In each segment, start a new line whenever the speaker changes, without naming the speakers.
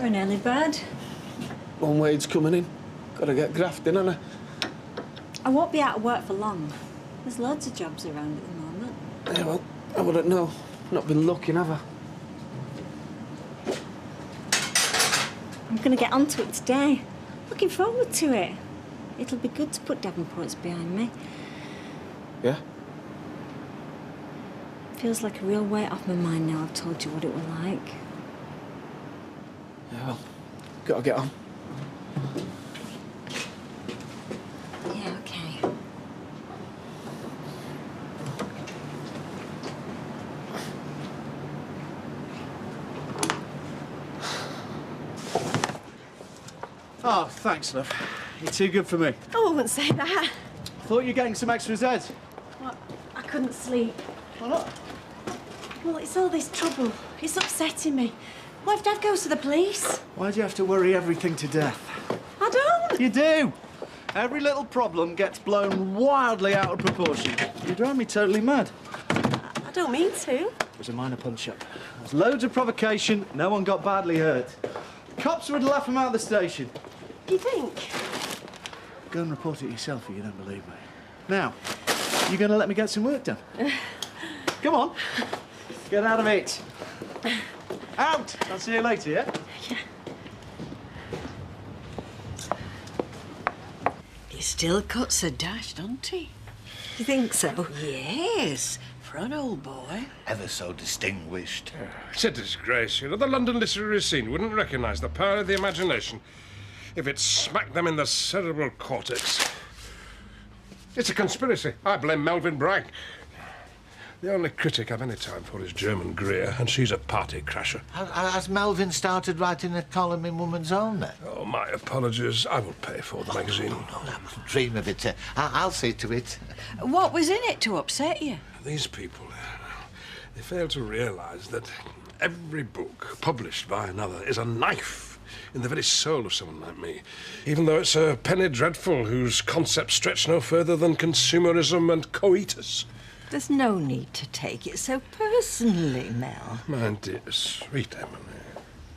You're an early bird.
One wage coming in. Gotta get grafting, haven't
I won't be out of work for long. There's loads of jobs around at the moment.
I? Yeah, well, I wouldn't know. Not been looking, have I?
I'm going to get onto it today. Looking forward to it. It'll be good to put Devonport's behind me.
Yeah?
Feels like a real weight off my mind now I've told you what it was like.
Yeah, well, gotta get on.
Yeah, okay.
Oh, thanks, love. You're too good for me.
Oh, I wouldn't say that.
Thought you were getting some extra Zeds.
What? I couldn't sleep.
Why not?
Well, it's all this trouble. It's upsetting me. What if Dad goes to the police?
Why do you have to worry everything to death?
I don't.
You do. Every little problem gets blown wildly out of proportion. You drive me totally mad.
I don't mean to.
It was a minor punch-up. There's loads of provocation. No one got badly hurt. Cops would laugh him out of the station.
You think?
Go and report it yourself if you don't believe me. Now, you going to let me get some work done? Come on. Get out of it. Out! I'll see you later, yeah?
Yeah.
He still cuts a dash, doesn't he?
You think so?
Yes, for an old boy.
Ever so distinguished.
It's a disgrace, you know. The London literary scene wouldn't recognise the power of the imagination if it smacked them in the cerebral cortex. It's a conspiracy. I blame Melvyn Bragg. The only critic I've any time for is German Greer, and she's a party crasher.
Has Melvyn started writing a column in Woman's Own, then?
Oh, my apologies. I will pay for the magazine.
No, I wouldn't dream of it. I'll see to it.
What was in it to upset you?
These people, they fail to realise that every book published by another is a knife in the very soul of someone like me, even though it's a penny dreadful whose concepts stretch no further than consumerism and coitus.
There's no need to take it so personally, Mel.
My dear, sweet Emily,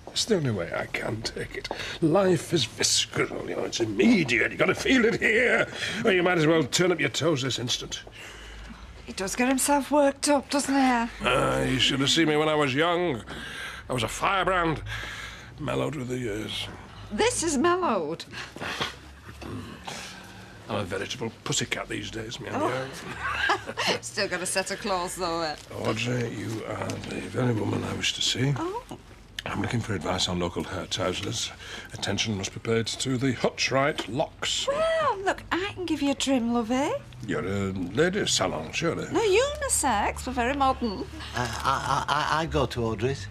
it's the only way I can take it. Life is visceral, you know, it's immediate. You've got to feel it here. Well, you might as well turn up your toes this instant.
He does get himself worked up, doesn't he?
You should have seen me when I was young. I was a firebrand, mellowed with the years.
This is mellowed.
I'm a veritable pussycat these days, meow meow.
Still got a set of claws, though.
Audrey, you are the very woman I wish to see.
Oh.
I'm looking for advice on local hair touzlers. Attention must be paid to the Hutchright locks.
Well, look, I can give you a trim, lovey.
You're a ladies' salon, surely?
No, unisex. We're very modern.
I go to Audrey's.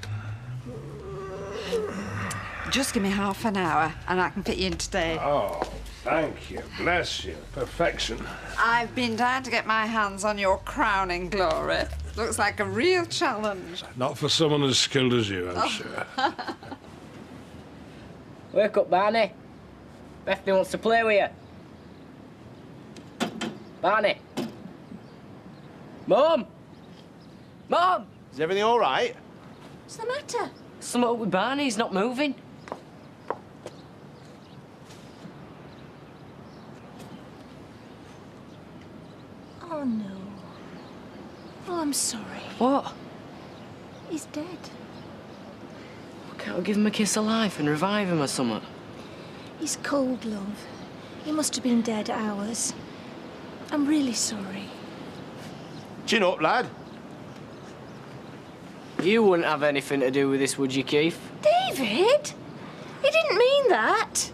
Just give me half an hour, and I can fit you in today.
Oh, thank you. Bless you. Perfection.
I've been dying to get my hands on your crowning glory. Looks like a real challenge.
Not for someone as skilled as you, I'm sure.
Wake up, Barney. Bethany wants to play with you. Barney. Mum! Mum!
Is everything all right?
What's the matter?
Something up with Barney, he's not moving.
Oh, no. Oh, I'm sorry.
What?
He's dead.
Can't we give him a kiss of life and revive him or something?
He's cold, love. He must have been dead hours. I'm really sorry.
Chin up, lad.
You wouldn't have anything to do with this, would you, Keith?
David? He didn't mean that.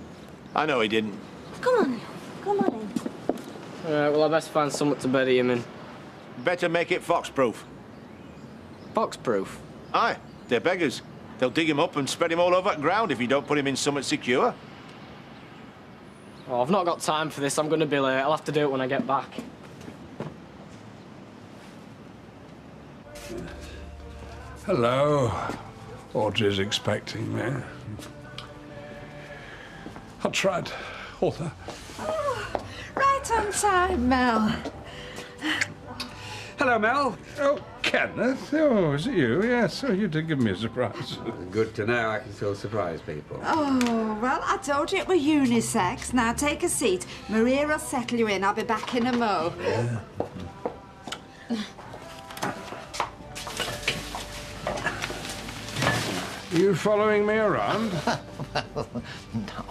I know he didn't.
Come on. Come on in.
All right, well, I best find something to bury him in.
Better make it fox-proof.
Box-proof?
Aye, they're beggars. They'll dig him up and spread him all over the ground if you don't put him in somewhere secure.
Oh, I've not got time for this. I'm going to be late. I'll have to do it when I get back.
Hello. Audrey's expecting me. Hutchright, author.
Right on time, Mel.
Hello, Mel.
Oh, Kenneth? Oh, is it you? Yes, oh, you did give me a surprise.
Good to know I can still surprise people.
Oh, well, I told you it were unisex. Now take a seat. Maria will settle you in. I'll be back in a mo.
Yeah.
Are you following me around?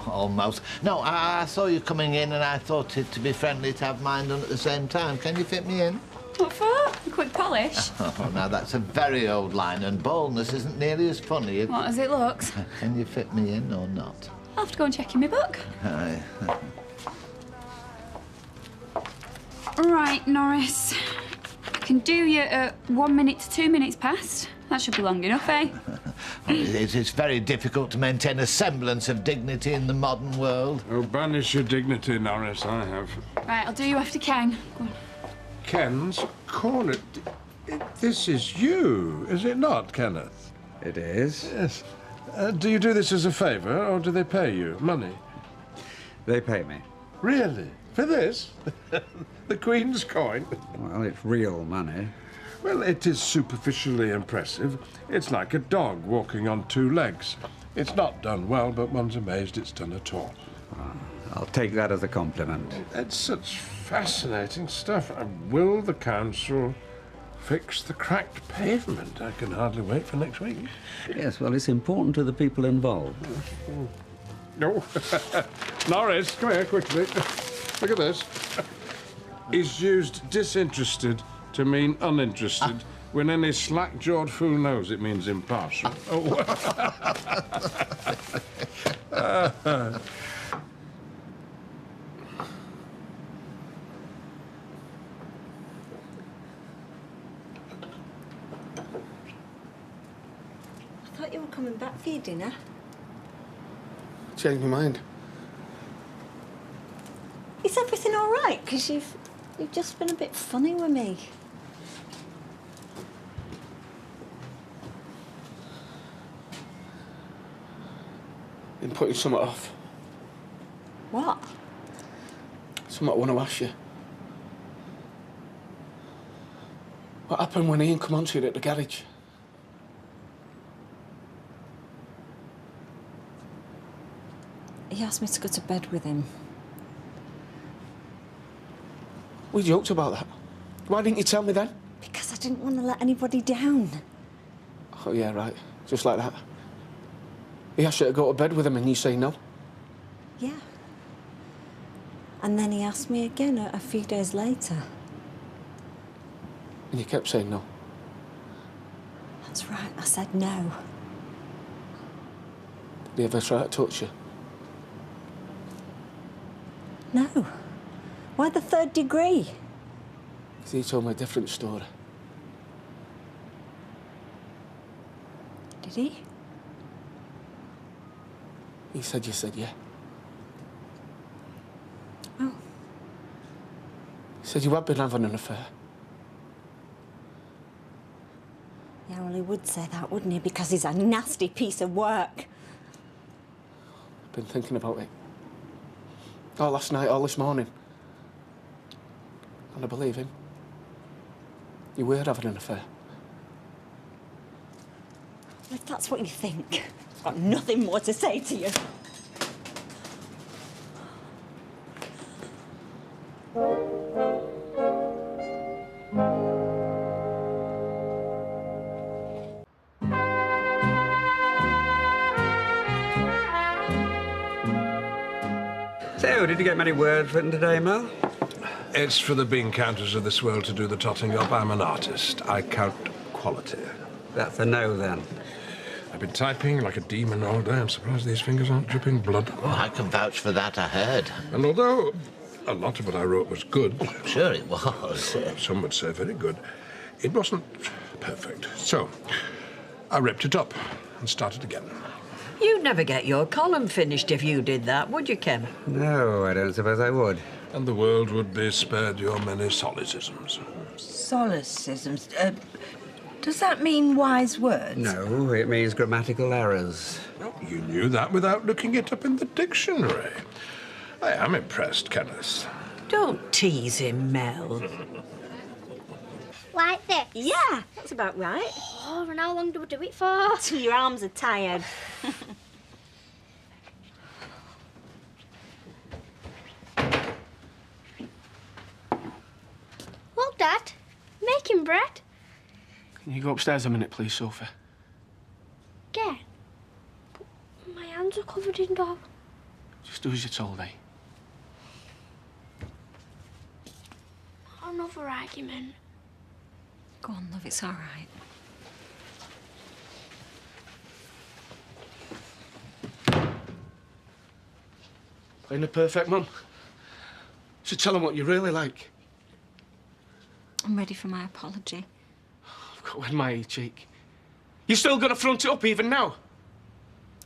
Almost. No, I saw you coming in and I thought it to be friendly to have mine done at the same time. Can you fit me in?
What for? A quick polish?
Oh, now that's a very old line and baldness isn't nearly as funny.
What as it looks?
Can you fit me in or not?
I'll have to go and check in my book.
Aye.
Right, Norris. I can do you at 1 minute to 2 minutes past. That should be long enough, eh?
Well, it's very difficult to maintain a semblance of dignity in the modern world.
Oh, banish your dignity, Norris, I have.
Right, I'll do you after Ken. Go on.
Ken's corner. This is you, is it not, Kenneth?
It is.
Yes. Do you do this as a favour, or do they pay you money?
They pay me.
Really? For this? The Queen's coin?
Well, it's real money.
Well, it is superficially impressive. It's like a dog walking on 2 legs. It's not done well, but one's amazed it's done at all.
I'll take that as a compliment.
It's such fascinating stuff. Will the council fix the cracked pavement? I can hardly wait for next week.
Yes, well, it's important to the people involved.
No. Norris, come here quickly. Look at this. He's used disinterested to mean uninterested when any slack-jawed fool knows it means impartial. Oh.
I thought you were coming back for your dinner.
Changed my mind.
Is everything all right? Because you've just been a bit funny with me.
Been putting something off.
What?
Something I want to ask you. What happened when Ian come on to you at the garage?
He asked me to go to bed with him.
We joked about that. Why didn't you tell me then?
Because I didn't want to let anybody down.
Oh, yeah, right. Just like that. He asked you to go to bed with him and you say no?
Yeah. And then he asked me again a few days later.
And you kept saying no?
That's right, I said no.
Did he ever try to touch you?
No. Why the 3rd degree?
Because he told me a different story.
Did he?
He said you said yeah.
Oh.
He said you had been having an affair.
Yeah, well, he would say that, wouldn't he? Because he's a nasty piece of work.
I've been thinking about it. All last night, all this morning. And I believe him. You were having an affair.
Well, if that's what you think, I've got nothing more to say to you.
So, did you get many words written today, Mel?
It's for the bean counters of this world to do the totting up. I'm an artist. I count quality.
That's a no, then.
I've been typing like a demon all day. I'm surprised these fingers aren't dripping blood.
Oh, I can vouch for that, I heard.
And although a lot of what I wrote was good...
I'm sure it was.
Some would say very good. It wasn't perfect. So, I ripped it up and started again.
You'd never get your column finished if you did that, would you, Ken?
No, I don't suppose I would.
And the world would be spared your many solecisms.
Solecisms? Does that mean wise words?
No, it means grammatical errors.
Well, you knew that without looking it up in the dictionary. I am impressed, Kenneth.
Don't tease him, Mel.
Like this?
Yeah, that's about right.
Oh, and how long do we do it for?
Till your arms are tired.
Look, Dad. Making bread.
Can you go upstairs a minute, please, Sophie?
Again? But my hands are covered in dough.
Just do as you're told, eh?
Another argument.
Go on, love, it's all right.
Playing the perfect mum. Should tell them what you're really like.
I'm ready for my apology.
I've got wet my cheek. You still gonna front it up even now?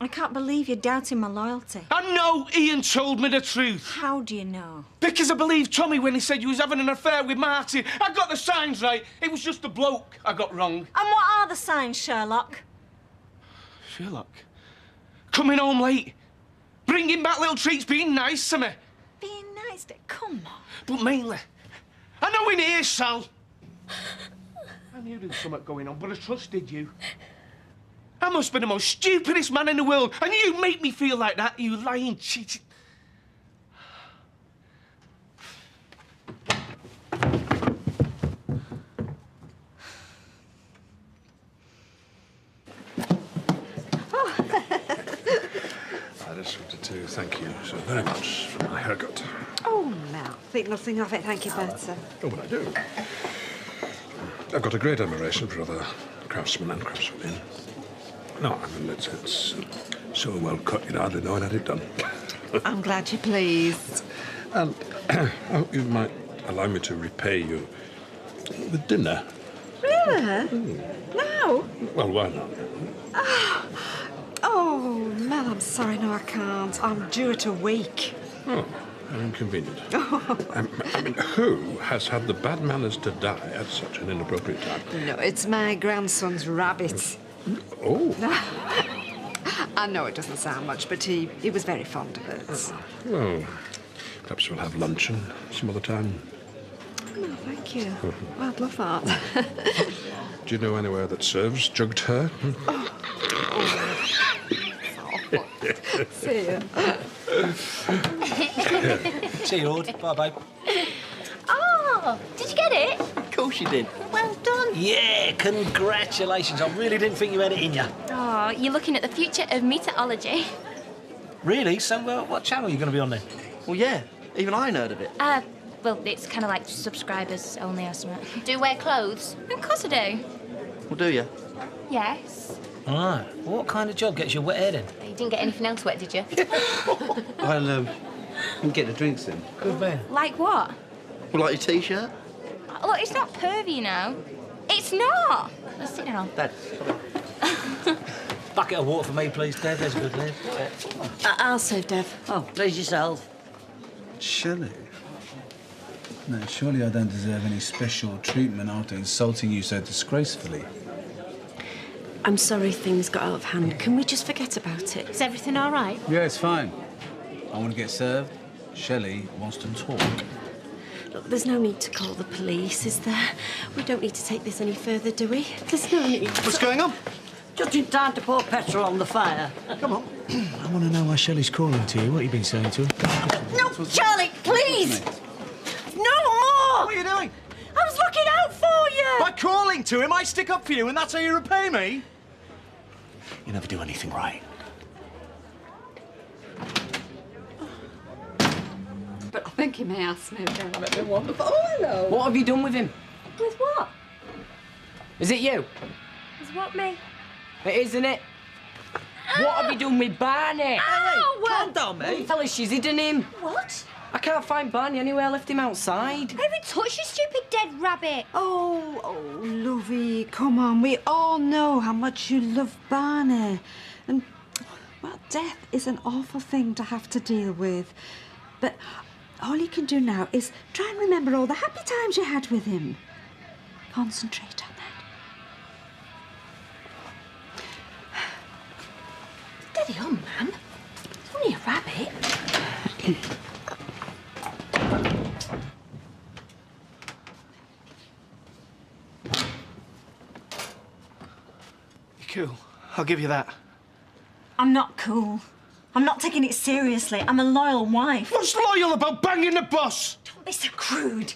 I can't believe you're doubting my loyalty.
I know Ian told me the truth.
How do you know?
Because I believed Tommy when he said you was having an affair with Marty. I got the signs right. It was just the bloke I got wrong.
And what are the signs, Sherlock?
Sherlock? Coming home late. Bringing back little treats, being nice to me.
Being nice to... Come on.
But mainly, I know in here, Sal. I knew there was something going on, but I trusted you. I must be the most stupidest man in the world, and you make me feel like that, you lying, cheating...
I just wanted to thank you so very much for my haircut.
Oh, Mel, think nothing of it. Thank you, Bertha.
Oh, but I do. I've got a great admiration for other craftsmen and craftswomen. No, I mean, it's so well cut, you'd hardly know it had it done.
I'm glad you're pleased.
And I hope you might allow me to repay you with dinner.
Really? No?
Well, why not?
Oh, Mel, I'm sorry. No, I can't. I'm due at a week.
Oh, how inconvenient. I mean, who has had the bad manners to die at such an inappropriate time?
No, it's my grandson's rabbit.
Oh.
I know it doesn't sound much, but he was very fond of it.
Well, perhaps we'll have luncheon some other time.
No, thank you. I'd love that.
Do you know anywhere that serves jugged hare?
See you.
See you, Lord. Bye, babe.
Oh, did you get it?
Of course you did.
Well done.
Yeah, congratulations. I really didn't think you had it in you.
Oh, you're looking at the future of meteorology.
Really? So, what channel are you going to be on then?
Well, yeah. Even I heard of it.
Well, it's kind of like subscribers only or something. Do you wear clothes? Of course I do.
Well, do you?
Yes.
All right. What kind of job gets you wet hair then?
You didn't get anything else wet, did you?
I'll get the drinks in.
Good man.
Like what?
Well, like your T-shirt?
Look, it's not pervy, you know. It's not. Let's sit down.
Dad.
Bucket of water for me, please, Dev. There's a good lad.
I'll save Dev.
Oh, please yourself.
Shelley? No, surely I don't deserve any special treatment after insulting you so disgracefully.
I'm sorry things got out of hand. Can we just forget about it?
Is everything all right?
Yeah, it's fine. I want to get served. Shelley wants to talk.
Look, there's no need to call the police, is there? We don't need to take this any further, do we? There's no need.
What's going on?
Just in time to pour petrol on the fire.
Come on. I want to know why Shelley's calling to you. What have you been saying to her?
No, Charlie, please! No more!
What are you doing?
I was looking out for you!
By calling to him, I stick up for you, and that's how you repay me?
You never do anything right.
But I think he may have smoked down a bit wonderful. Oh, hello.
What have you done with him?
With what?
Is it you?
Is what, me?
It is, isn't it? What have you done with Barney?
Ow!
Calm down, mate.
Tell us she's hidden him.
What?
I can't find Barney anywhere. I left him outside.
I haven't touched you, stupid dead rabbit.
Oh, Lovey, come on. We all know how much you love Barney. And, well, death is an awful thing to have to deal with. But all you can do now is try and remember all the happy times you had with him. Concentrate on that.
Steady on, man. It's only a rabbit.
cool. I'll give you that.
I'm not cool. I'm not taking it seriously. I'm a loyal wife.
What's loyal about banging the boss?
Don't be so crude.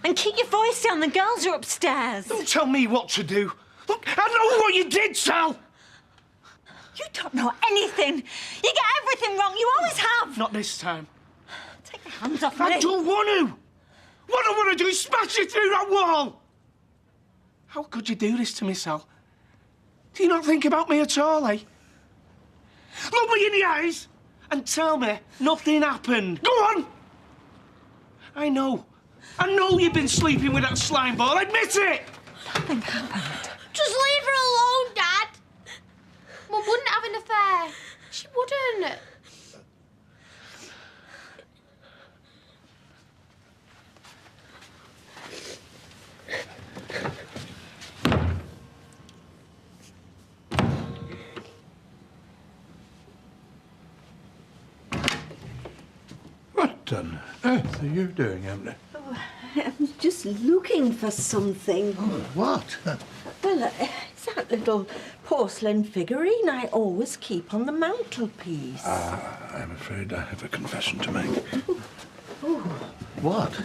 And keep your voice down. The girls are upstairs.
Don't tell me what to do. Look, I know what you did, Sal.
You don't know anything. You get everything wrong. You always have.
Not this time.
Take your hands off me.
I don't want to. What I want to do is smash you through that wall. How could you do this to me, Sal? Do you not think about me at all, eh? Look me in the eyes and tell me nothing happened. Go on! I know you've been sleeping with that slime ball. Admit it!
Nothing happened.
Just leave her alone, Dad. Mum wouldn't have an affair. She wouldn't.
What on earth are you doing, Emily?
Oh, I'm just looking for something.
Oh, what?
Well, it's that little porcelain figurine I always keep on the mantelpiece.
I'm afraid I have a confession to make.
Oh.
What?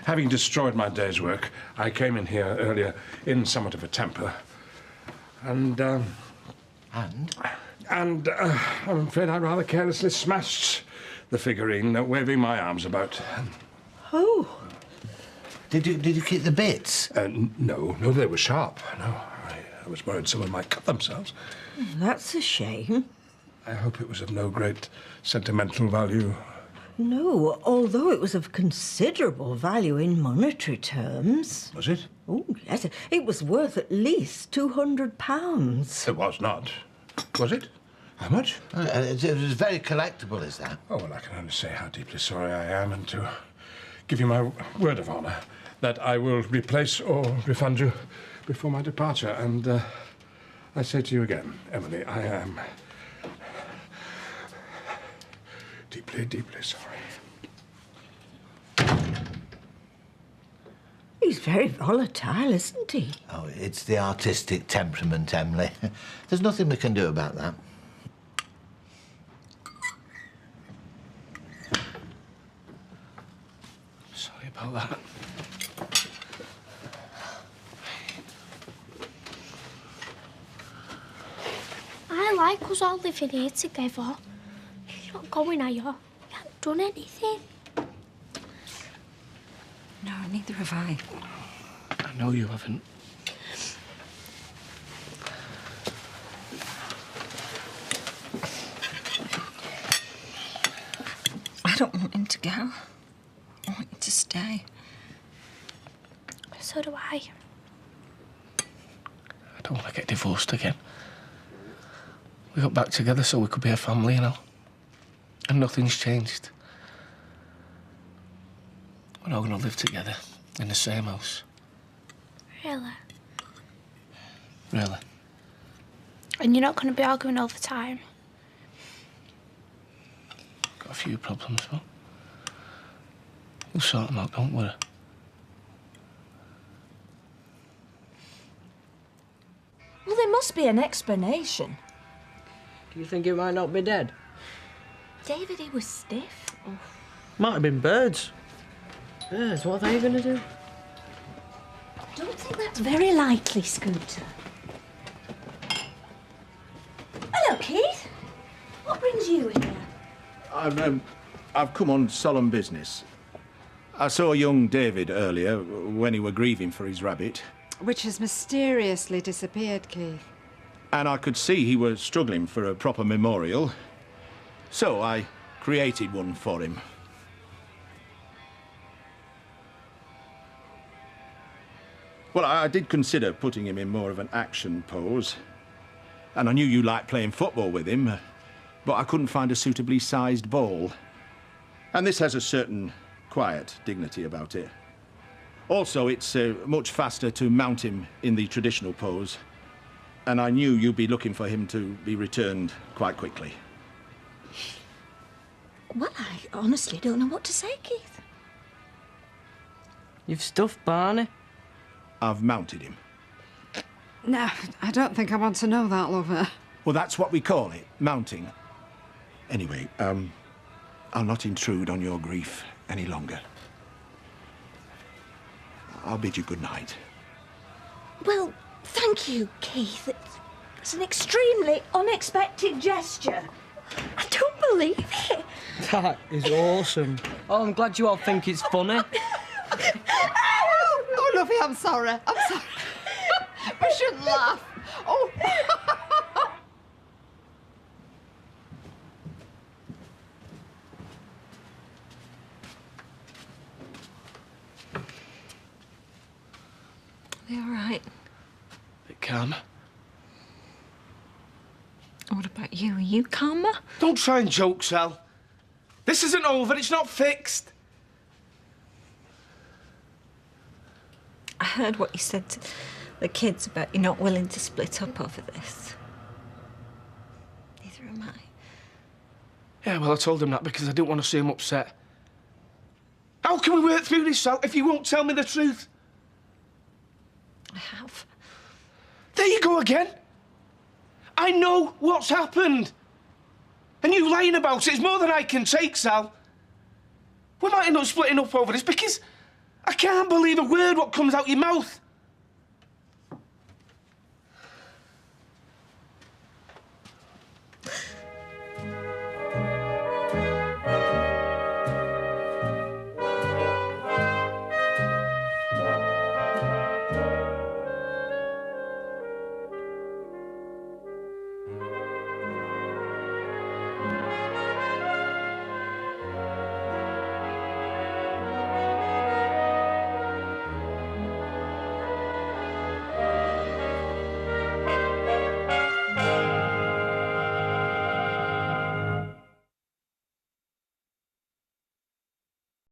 Having destroyed my day's work, I came in here earlier in somewhat of a temper. And I'm afraid I rather carelessly smashed the figurine, waving my arms about.
Oh.
Did you keep the bits?
No, they were sharp. No, I was worried someone might cut themselves.
That's a shame.
I hope it was of no great sentimental value.
No, although it was of considerable value in monetary terms.
Was it?
Oh, yes. It was worth at least £200.
It was not. Was it? How much?
It was very collectible, is that?
Oh, well, I can only say how deeply sorry I am and to give you my word of honour that I will replace or refund you before my departure. And I say to you again, Emily, I am deeply, deeply sorry.
He's very volatile, isn't he?
Oh, it's the artistic temperament, Emily. There's nothing we can do about that.
Sorry about that.
I like us all living here together. You're not going, are you? You haven't done anything.
No, neither have I.
I know you haven't.
I don't want him to go. I want him to stay.
So do I.
I don't want to get divorced again. We got back together so we could be a family, you know. And nothing's changed. We're not going to live together in the same house.
Really?
Really.
And you're not going to be arguing all the time?
Got a few problems, but we'll sort them out, don't worry.
Well, there must be an explanation.
Do you think it might not be dead?
David, he was stiff.
Oh.
Might have been birds.
Birds? What are they going to do?
Don't think that's very likely, Scooter. Hello, Keith. What brings you here?
I've come on solemn business. I saw young David earlier when he were grieving for his rabbit.
Which has mysteriously disappeared, Keith.
And I could see he was struggling for a proper memorial. So I created one for him. Well, I did consider putting him in more of an action pose. And I knew you liked playing football with him, but I couldn't find a suitably sized ball. And this has a certain quiet dignity about it. Also, it's much faster to mount him in the traditional pose. And I knew you'd be looking for him to be returned quite quickly.
Well, I honestly don't know what to say, Keith.
You've stuffed Barney?
I've mounted him.
No, I don't think I want to know that, lover.
Well, that's what we call it, mounting. Anyway, I'll not intrude on your grief any longer. I'll bid you good night.
Well, thank you, Keith. It's an extremely unexpected gesture. I don't believe it.
That is awesome. Oh, I'm glad you all think it's funny.
Oh, lovey, I'm sorry. I'm sorry. We shouldn't laugh. Oh.
Are they all right?
Bit calmer.
What about you? Are you calmer?
Don't try and joke, Sal. This isn't over. It's not fixed.
I heard what you said to the kids about you not willing to split up over this. Neither am I.
Yeah, well, I told him that because I didn't want to see him upset. How can we work through this, Sal, if you won't tell me the truth?
I have.
There you go again. I know what's happened. And you lying about it is more than I can take, Sal. We might end up splitting up over this because I can't believe a word what comes out your mouth.